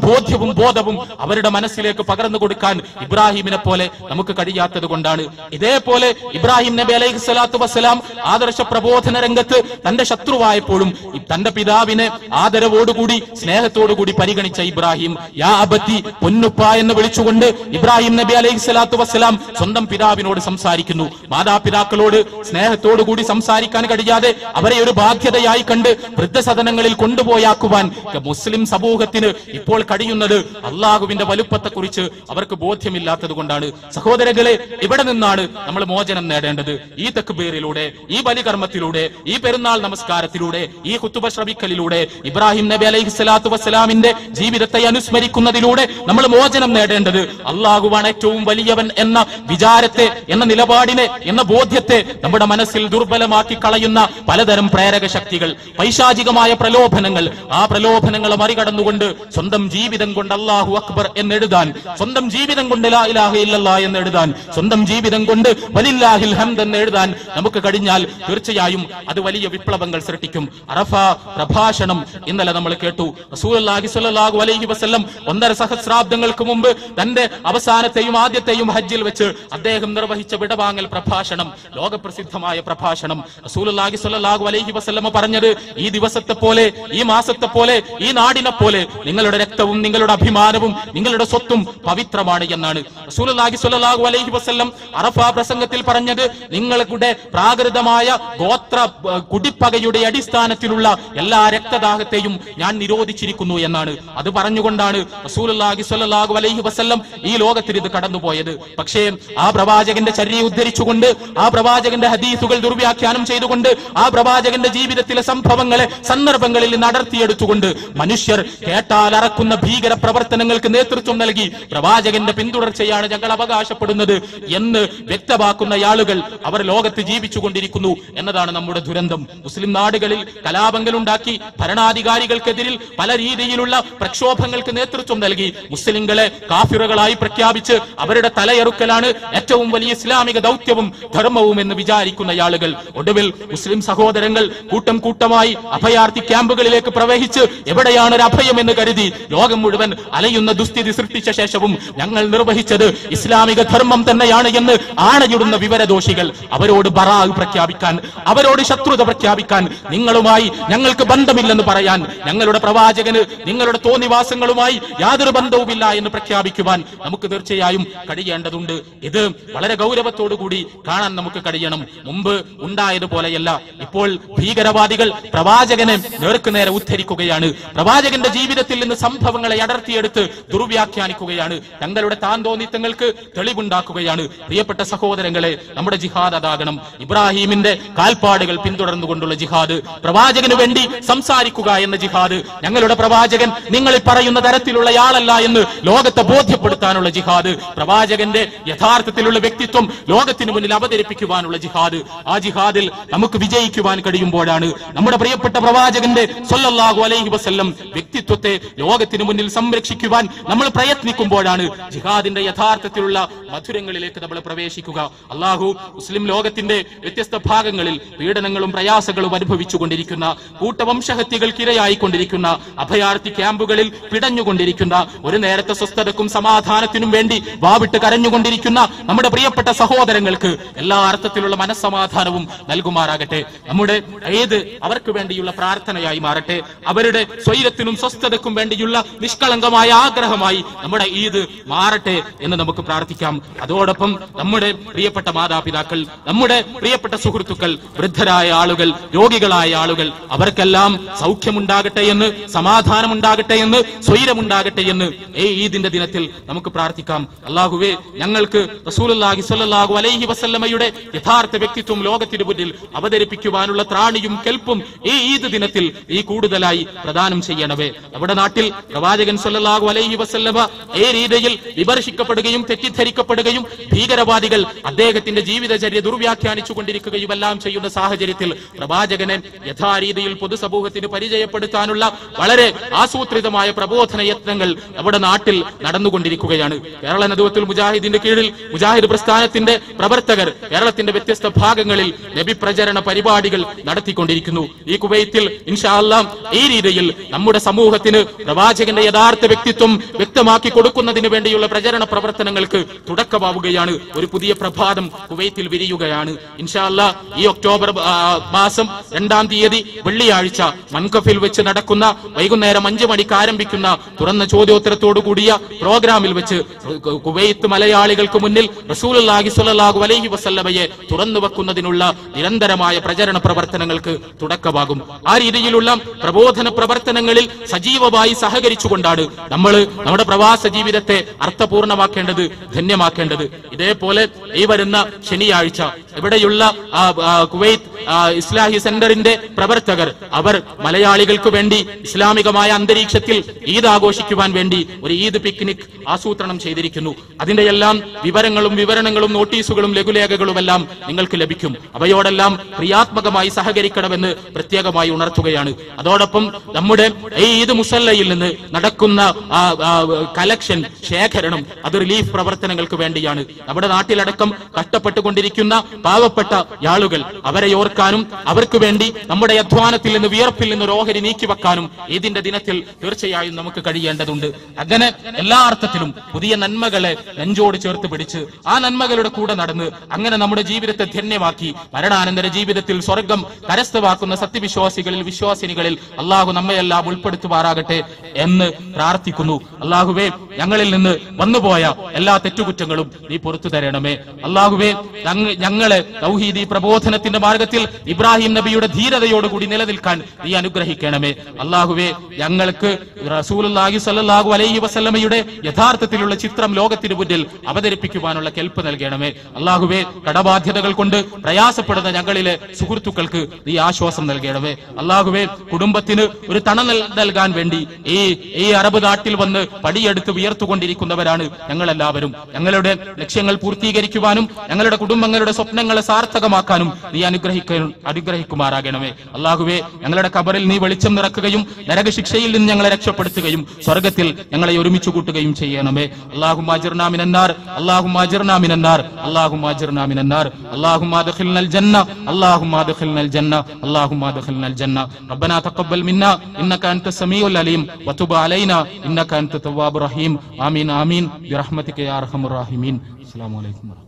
ബോധവും അവരുടെ മനസ്സിലേക്ക് പകർന്നു കൊടുക്കാൻ ഇബ്രാഹിമിനെ പോലെ നമുക്ക് കഴിയാത്തത് കൊണ്ടാണ്. ഇതേപോലെ ഇബ്രാഹിം നബി അലൈഹി സ്വലാത്തു വസ്സലാം ആദർശ പ്രബോധന രംഗത്ത് തന്റെ ശത്രുവായപ്പോഴും തന്റെ പിതാവിനെ ആദരവോടുകൂടി സ്നേഹത്തോടുകൂടി പരിഗണിച്ച ഇബ്രാഹിം യാ അബത്തി, പൊന്നുപ്പ എന്ന് വിളിച്ചുകൊണ്ട് ഇബ്രാഹിം നബി അലൈഹി സ്വലാത്തു വസ്സലാം സ്വന്തം പിതാവിനോട് സംസാരിക്കുന്നു. മാതാപിതാക്കളോട് സ്നേഹത്തോടുകൂടി സംസാരിക്കാൻ കഴിയാതെ അവരെ ഒരു ബാധ്യതയായി കണ്ട് വൃദ്ധസദനങ്ങളിൽ കൊണ്ടുപോയാക്കുവാൻ മുസ്ലിം സമൂഹത്തിന് ഇപ്പോൾ കഴിയുന്നത് അള്ളാഹുവിന്റെ വലുപ്പത്തെക്കുറിച്ച് അവർക്ക് ബോധ്യമില്ലാത്തത് കൊണ്ടാണ്. സഹോദരങ്ങളെ, ഇവിടെ നിന്നാണ് നമ്മൾ മോചനം നേടേണ്ടത്. ഈ തക്ബീറിലൂടെ, ഈ ബലികർമ്മത്തിലൂടെ, ഈ പെരുന്നാൾ നമസ്കാരത്തിലൂടെ, ഈ ഖുതുബ ശ്രവിക്കലിലൂടെ, ഇബ്രാഹിം നബി അലൈഹി സ്വലാത്തു വസ്സലാമിന്റെ ജീവിതത്തെ അനുസ്മരിക്കുന്നതിലൂടെ നമ്മൾ മോചനം നേടേണ്ടത് അള്ളാഹുവാണ് ഏറ്റവും വലിയവൻ എന്ന വിചാരത്തെ, എന്ന നിലപാടിനെ, എന്ന ബോധ്യത്തെ നമ്മുടെ മനസ്സിൽ ദുർബലമാക്കി കളയുന്ന പലതരം പ്രേരക ശക്തികൾ, പൈശാചികമായ പ്രലോഭനങ്ങൾ, ആ പ്രലോഭനങ്ങളെ മറികടന്നുകൊണ്ട് സ്വന്തം ജീവിതം കൊണ്ട് അല്ലാഹു അക്ബർ എന്നെഴുതാൻ, സ്വന്തം ജീവിതം കൊണ്ട് ലാ ഇലാഹ ഇല്ലല്ലാഹ് എന്നെഴുതാൻ, സ്വന്തം ജീവിതം കൊണ്ട് വലില്ലാഹിൽ ഹംദ് എന്നെഴുതാൻ നമുക്ക് കഴിഞ്ഞാൽ തീർച്ചയായും അത് വലിയ വിപ്ലവങ്ങൾ സൃഷ്ടിക്കും. അറഫ പ്രഭാഷണം ഇന്നലെ നമ്മൾ കേട്ടു. റസൂലുള്ളാഹി സ്വല്ലല്ലാഹു അലൈഹി വസല്ലം 1.5 സഹസ്രാബ്ദങ്ങൾക്ക് മുമ്പ് തന്റെ അവസാനത്തെയും ആദ്യത്തെയും ഹജ്ജിൽ വെച്ച് അദ്ദേഹം നിർവഹിച്ച വിടവാങ്ങൽ പ്രഭാഷണം, ലോകപ്രസിദ്ധമായ പ്രഭാഷണം. റസൂലുള്ളാഹി സ്വല്ലല്ലാഹു അലൈഹി വസല്ലം പറഞ്ഞത് ഈ ദിവസത്തെ പോലെ, ഈ മാസത്തെ പോലെ, ഈ നാടിനെ പോലെ നിങ്ങളുടെ രക്തവും നിങ്ങളുടെ അഭിമാനവും നിങ്ങളുടെ സ്വത്തും പവിത്രമാണ് എന്നാണ് റസൂലുള്ളാഹി സ്വല്ലല്ലാഹു അലൈഹി വസല്ലം അറഫ പ്രസംഗത്തിൽ പറഞ്ഞത്. നിങ്ങളുടെ പ്രാകൃതമായ ഗോത്ര കുടിപ്പകയുടെ അടിസ്ഥാനത്തിലുള്ള എല്ലാ രക്തദാഹത്തെയും ഞാൻ നിരോധിച്ചിരിക്കുന്നു എന്നാണ്. അത് പറഞ്ഞുകൊണ്ടാണ് റസൂലുള്ളാഹി സ്വല്ലല്ലാഹു അലൈഹി വസല്ലം ഈ ലോകത്തിൽ ഇത് കടന്നുപോയത്. പക്ഷേ ആ പ്രവാചകന്റെ ചര്യ ഉദ്ധരിച്ചുകൊണ്ട്, ആ പ്രവാചകന്റെ ഹദീസുകൾ ദുർവ്യാഖ്യാനം ചെയ്തുകൊണ്ട്, ആ പ്രവാചകന്റെ ജീവിതത്തിലെ സംഭവങ്ങളെ സന്ദർഭങ്ങളിൽ നിന്ന് അടർത്തിയെടുത്തുകൊണ്ട് മനുഷ്യർ കേട്ടാൽ അറക്കുന്ന ഭീകര പ്രവർത്തനങ്ങൾക്ക് നേതൃത്വം നൽകി പ്രവാചകന്റെ പിന്തുടർച്ചയാണ് ഞങ്ങൾ അവകാശപ്പെടുന്നത് എന്ന് വ്യക്തമാക്കുന്ന ആളുകൾ അവർ ലോകത്ത് ജീവിച്ചുകൊണ്ടിരിക്കുന്നു എന്നതാണ് നമ്മുടെ ദുരന്തം. മുസ്ലിം നാടുകളിൽ കലാപങ്ങൾ ഉണ്ടാക്കി ഭരണാധികാരികൾക്കെതിരിൽ പല രീതിയിലുള്ള പ്രക്ഷോഭങ്ങൾക്ക് നേതൃത്വം നൽകി മുസ്ലിങ്ങളെ കാഫിറുകളായി പ്രഖ്യാപിച്ച് അവരുടെ തലയെറുക്കലാണ് ഏറ്റവും വലിയ ഇസ്ലാമിക ദൗത്യവും ധർമ്മവും എന്ന് വിചാരിക്കുന്ന ആളുകൾ ഒടുവിൽ മുസ്ലിം സഹോദരങ്ങൾ കൂട്ടം കൂട്ടമായി അഭയാർത്ഥി ക്യാമ്പുകളിലേക്ക് പ്രവേശിച്ച് എവിടെയാണ് ഒരു അഭയം എന്ന് കരുതി ലോകം മുഴുവൻ അലയുന്ന ദുസ്ഥിതി സൃഷ്ടിച്ച ശേഷവും ഞങ്ങൾ നിർവഹിച്ചത് ഇസ്ലാമിക ധർമ്മം തന്നെയാണ് എന്ന് ആണയിടുന്ന വിവരദോഷികൾ അവരോട് ബറാഅ് പ്രഖ്യാപിക്കാൻ, അവരോട് ശത്രുത പ്രഖ്യാപിക്കാൻ, നിങ്ങളുമായി ഞങ്ങൾക്ക് ബന്ധമില്ലെന്ന് പറയാൻ, ഞങ്ങളുടെ പ്രവാചകന് നിങ്ങളുടെ തോന്നിവാസങ്ങളുമായി യാതൊരു ബന്ധവുമില്ല എന്ന് പ്രഖ്യാപിക്കുവാൻ നമുക്ക് തീർച്ചയായും കഴിയേണ്ടതുണ്ട്. ഇത് വളരെ ഗൗരവത്തോടുകൂടി കാണാൻ നമുക്ക് കഴിയണം. മുമ്പ് ഉണ്ടായതുപോലെയല്ല. ഇപ്പോൾ ഭീകരവാദികൾ പ്രവാചകനെ നേർക്കുനേരെ ഉദ്ധരിക്കുകയാണ്. പ്രവാചകന്റെ ജീവിതത്തിൽ നിന്ന് സംഭവങ്ങളെ അടർത്തിയെടുത്ത് ദുർവ്യാഖ്യാനിക്കുകയാണ്. തങ്ങളുടെ താന്തോന്നിത്തങ്ങൾക്ക് തെളിവുണ്ടാക്കുകയാണ്. പ്രിയപ്പെട്ട സഹോദരങ്ങളെ, നമ്മുടെ ജിഹാദ് അതാകണം. ഇബ്രാഹീമിന്റെ കാൽപ്പാടുകൾ പിന്തുടർന്നുകൊണ്ടുള്ള ജിഹാദ്, പ്രവാചകന് വേണ്ടി സംസാരിക്കുക എന്ന ജിഹാദ്, ഞങ്ങളുടെ പ്രവാചകൻ നിങ്ങൾ പറയുന്ന തരത്തിലുള്ളയാളല്ല എന്ന് ലോകത്തെ ബോധ്യപ്പെടുത്താനുള്ള ജിഹാദ്, പ്രവാചകന്റെ യഥാർത്ഥത്തിലുള്ള വ്യക്തിത്വം ലോകത്തിന് മുന്നിൽ അവതരിപ്പിക്കുവാനുള്ള ജിഹാദ്, ആ ജിഹാദിൽ നമുക്ക് വിജയിക്കുവാൻ കഴിയുമ്പോഴാണ്, നമ്മുടെ പ്രിയപ്പെട്ട പ്രവാചകന്റെ സ്വല്ലല്ലാഹു അലൈഹി വസല്ലം വ്യക്തിത്വത്തെ ലോകത്തിന് മുന്നിൽ സംരക്ഷിക്കുവാൻ നമ്മൾ പ്രയത്നിക്കുമ്പോഴാണ് ജിഹാദിന്റെ യഥാർത്ഥത്തിലുള്ള മധുരങ്ങളിലേക്ക് നമ്മൾ പ്രവേശിക്കുക. അള്ളാഹു മുസ്ലിം ലോകത്തിന്റെ വ്യത്യസ്ത ഭാഗങ്ങളിൽ പീഡനങ്ങളും പ്രയാസങ്ങളും അനുഭവിച്ചുകൊണ്ടിരിക്കുന്ന, കൂട്ടവംശഹത്യകൾക്കിരയായിക്കൊണ്ടിരിക്കുന്ന, അഭയാർത്ഥി ക്യാമ്പുകളിൽ പിടഞ്ഞുകൊണ്ടിരിക്കുന്ന, ഒരു നേരത്തെ സ്വസ്ഥതക്കും സമാധാനത്തിനും വേണ്ടി വാവിട്ട് കരഞ്ഞുകൊണ്ടിരിക്കുന്ന നമ്മുടെ പ്രിയപ്പെട്ട സഹോദരങ്ങൾക്ക് എല്ലാ അർത്ഥത്തിലുള്ള മനസ്സമാധാനവും നൽകുമാറാകട്ടെ. നമ്മുടെ ഏത് അവർക്ക് വേണ്ടിയുള്ള പ്രാർത്ഥനയായി മാറട്ടെ. അവരുടെ സ്വൈരത്തിനും സ്വസ്ഥതക്കും വേണ്ടിയുള്ള നിഷ്കളങ്കമായ ആഗ്രഹമായി നമ്മുടെ ഈദ് മാറട്ടെ എന്ന് നമുക്ക് പ്രാർത്ഥിക്കാം. അതോടൊപ്പം നമ്മുടെ പ്രിയപ്പെട്ട മാതാപിതാക്കൾ, നമ്മുടെ പ്രിയപ്പെട്ട സുഹൃത്തുക്കൾ, വൃദ്ധരായ ആളുകൾ, രോഗികളായ ആളുകൾ, അവർക്കെല്ലാം സൗഖ്യമുണ്ടാകട്ടെ എന്ന്, സമാധാനമുണ്ടാകട്ടെ എന്ന്, സ്വൈരമുണ്ടാകട്ടെ എന്ന് ഈ ഈദിന്റെ ദിനത്തിൽ നമുക്ക് പ്രാർത്ഥിക്കാം. അല്ലാഹുവേ, ഞങ്ങൾക്ക് റസൂലുള്ളാഹി സ്വല്ലല്ലാഹു അലൈഹി വസല്ലമയുടെ യഥാർത്ഥ വ്യക്തിത്വം ലോകത്തിന് മുന്നിൽ അവതരിപ്പിക്കുവാനുള്ള ത്രാണിയും കെൽപ്പും ഈ ഈദ് ദിനത്തിൽ ഈ കൂടുതലായി പ്രദാനം ചെയ്യണമേ. നമ്മുടെ നാട്ടിൽ പ്രവാചകൻ സ്വല്ലല്ലാഹു അലൈഹി വസല്ലമ ഈ രീതിയിൽ വിമർശിക്കപ്പെടുകയും തെറ്റിദ്ധരിക്കപ്പെടുകയും ഭീകരവാദികൾ അദ്ദേഹത്തിന്റെ ജീവിതചര്യ ദുർവ്യാഖ്യാനിച്ചു കൊണ്ടിരിക്കുകയും എല്ലാം ചെയ്യുന്ന സാഹചര്യത്തിൽ പ്രവാചകനെ യഥാരീതിയിൽ പൊതുസമൂഹത്തിന് പരിചയപ്പെടുത്താനുള്ള വളരെ ആസൂത്രിതമായ പ്രബോധന യത്നങ്ങൾ നമ്മുടെ നാട്ടിൽ നടന്നുകൊണ്ടിരിക്കുകയാണ്. കേരള നദുവത്തുൽ മുജാഹിദിന്റെ കീഴിൽ മുജാഹിദ് പ്രസ്ഥാനത്തിന്റെ പ്രവർത്തകർ കേരളത്തിന്റെ വ്യത്യസ്ത ഭാഗങ്ങളിൽ നബി പ്രചരണ പരിപാടികൾ നടത്തിക്കൊണ്ടിരിക്കുന്നു. ഈ കുവൈത്തിൽ ഇൻഷാ അല്ലാഹ് ഈ രീതിയിൽ നമ്മുടെ സമൂഹത്തിന് പ്രവാചകന്റെ യഥാർത്ഥ വ്യക്തിത്വം വ്യക്തമാക്കി കൊടുക്കുന്നതിന് വേണ്ടിയുള്ള പ്രചരണ പ്രവർത്തനങ്ങൾക്ക് തുടക്കമാവുകയാണ്. ഒരു പുതിയ പ്രഭാതം കുവൈത്തിൽ വിരിയുകയാണ്. ഇൻഷാ അല്ലാഹ് ഈ ഒക്ടോബർ മാസം 2-ാം തീയതി വെള്ളിയാഴ്ച മൻകഫിൽ വെച്ച് നടക്കുന്ന വൈകുന്നേരം 5 മണിക്ക് ആരംഭിക്കുന്ന തുറന്ന ചോദ്യോത്തരത്തോടു കൂടിയ പ്രോഗ്രാമിൽ വെച്ച് കുവൈത്ത് മലയാളികൾക്ക് മുന്നിൽ റസൂലുള്ളാഹി സ്വല്ലല്ലാഹു അലൈഹി വസല്ലമയെ തുറന്നു വെക്കുന്നതിനുള്ള നിരന്തരമായ പ്രചരണ പ്രവർത്തനങ്ങൾക്ക് തുടക്കമാകും. ആ രീതിയിലുള്ള പ്രബോധന പ്രവർത്തനങ്ങളിൽ സജീവമായി സഹകരിച്ചുകൊണ്ടാണ് നമ്മൾ നമ്മുടെ പ്രവാസ ജീവിതത്തെ അർത്ഥപൂർണമാക്കേണ്ടത്, ധന്യമാക്കേണ്ടത്. ഇതേപോലെ ഈ വരുന്ന ശനിയാഴ്ച ഇവിടെയുള്ള കുവൈത്ത് ഇസ്ലാഹി സെന്ററിന്റെ പ്രവർത്തകർ അവർ മലയാളികൾക്ക് വേണ്ടി ഇസ്ലാമികമായ അന്തരീക്ഷത്തിൽ ഈദ് ആഘോഷിക്കുവാൻ വേണ്ടി ഒരു ഈദ് പിക്നിക് ആസൂത്രണം ചെയ്തിരിക്കുന്നു. അതിന്റെ എല്ലാം വിവരണങ്ങളും നോട്ടീസുകളും ലഘുലേഖകളും എല്ലാം നിങ്ങൾക്ക് ലഭിക്കും. അവയോടെല്ലാം ക്രിയാത്മകമായി സഹകരിക്കണമെന്ന് പ്രത്യേകമായി ഉണർത്തുകയാണ്. അതോടൊപ്പം നമ്മുടെ ഈ ഈദ് മുസല്ലയിൽ നിന്ന് നടക്കുന്ന കലക്ഷൻ, ശേഖരണം, അത് റിലീഫ് പ്രവർത്തനങ്ങൾക്ക് വേണ്ടിയാണ്. നമ്മുടെ നാട്ടിലടക്കം കഷ്ടപ്പെട്ടുകൊണ്ടിരിക്കുന്ന പാവപ്പെട്ട ആളുകൾ, അവരെ ഓർക്കാനും അവർക്ക് വേണ്ടി നമ്മുടെ അധ്വാനത്തിൽ നിന്ന്, വിയർപ്പിൽ നിന്ന് ഒരു ഓഹരി നീക്കിവെക്കാനും ഇതിന്റെ ദിനത്തിൽ തീർച്ചയായും നമുക്ക് കഴിയേണ്ടതുണ്ട്. അങ്ങനെ എല്ലാ അർത്ഥത്തിലും പുതിയ നന്മകളെ നെഞ്ചോട് ചേർത്ത് പിടിച്ച് ആ നന്മകളുടെ കൂടെ നടന്ന് അങ്ങനെ നമ്മുടെ ജീവിതത്തെ ധന്യമാക്കി മരണാനന്തര ജീവിതത്തിൽ സ്വർഗം കരസ്ഥമാക്കുന്ന സത്യവിശ്വാസികളിൽ, വിശ്വാസിനികളിൽ അള്ളാഹു നമ്മയെല്ലാം ഉൾപ്പെടുത്തുമാറാകട്ടെ എന്ന് പ്രാർത്ഥിക്കുന്നു. അള്ളാഹുവേ, ഞങ്ങളിൽ നിന്ന് വന്നുപോയ എല്ലാ തെറ്റുകുറ്റങ്ങളും നീ പുറത്തു തരണമേ. അള്ളാഹുവേ, ഞങ്ങളെ തൗഹീദി പ്രബോധനത്തിന്റെ മാർഗത്തിൽ ഇബ്രാഹിം നബിയുടെ ധീരതയോടുകൂടി നിലനിൽക്കാൻ നീ അനുഗ്രഹിക്കണമേ. അള്ളാഹുവേ, ഞങ്ങൾക്ക് റസൂലുള്ളാഹി സ്വല്ലല്ലാഹു അലൈഹി വസല്ലമയുടെ യഥാർത്ഥത്തിലുള്ള ചിത്രം ലോകത്തിന് മുന്നിൽ അവതരിപ്പിക്കുവാനുള്ള കെൽപ്പ് നൽകണമേ. അള്ളാഹുവേ, കടബാധ്യതകൾ കൊണ്ട് പ്രയാസപ്പെടുന്ന ഞങ്ങളിലെ സുഹൃത്തുക്കൾക്ക് നീ ആശ്വാസം നൽകണമേ. അള്ളാഹുവേ, കുടുംബത്തിന് ഒരു തണൽ നൽകാൻ വേണ്ടി ഈ അറബ് നാട്ടിൽ വന്ന് പടിയെടുത്ത് ഉയർത്തുകൊണ്ടിരിക്കുന്നവരാണ് ഞങ്ങളെല്ലാവരും. ഞങ്ങളുടെ ലക്ഷ്യങ്ങൾ പൂർത്തീകരിക്കുവാനും ഞങ്ങളുടെ കുടുംബങ്ങളുടെ സ്വപ്നങ്ങളെ സാർത്ഥകമാക്കാനും നീ അനുഗ്രഹിക്കുമാറാകണമേ. അള്ളാഹുവേ, ഞങ്ങളുടെ ഖബറിൽ നീ വെളിച്ചം നിറക്കുകയും നരകശിക്ഷയിൽ നിന്ന് ഞങ്ങളെ രക്ഷപ്പെടുത്തുകയും സ്വർഗത്തിൽ ഞങ്ങളെ ഒരുമിച്ച് കൂട്ടുകയും ചെയ്യണമേ. അല്ലാഹുമ്മ അജിർനാ മിനന്നാർ, അല്ലാഹുമ്മ അജിർനാ മിനന്നാർ, അല്ലാഹുമ്മ അജിർനാ മിനന്നാർ, അല്ലാഹുമ്മ അദ്ഖിൽനൽ ജന്ന, അല്ലാഹുമ്മ അദ്ഖിൽനൽ ജന്ന, അല്ലാഹുമ്മ അദ്ഖിൽനൽ ജന്ന. റബ്ബനാ തഖബ്ബൽ മിന്നാ ഇന്നക അൻത സമീഉൽ അലീം വതുബ് അലൈനാ ഇന്നക അൻത തവ്വാബുർ റഹീം. ആമീൻ ആമീൻ ബിറഹ്മതിക യാ അർഹമർ റഹീമീൻ. അസ്സലാമു അലൈക്കും.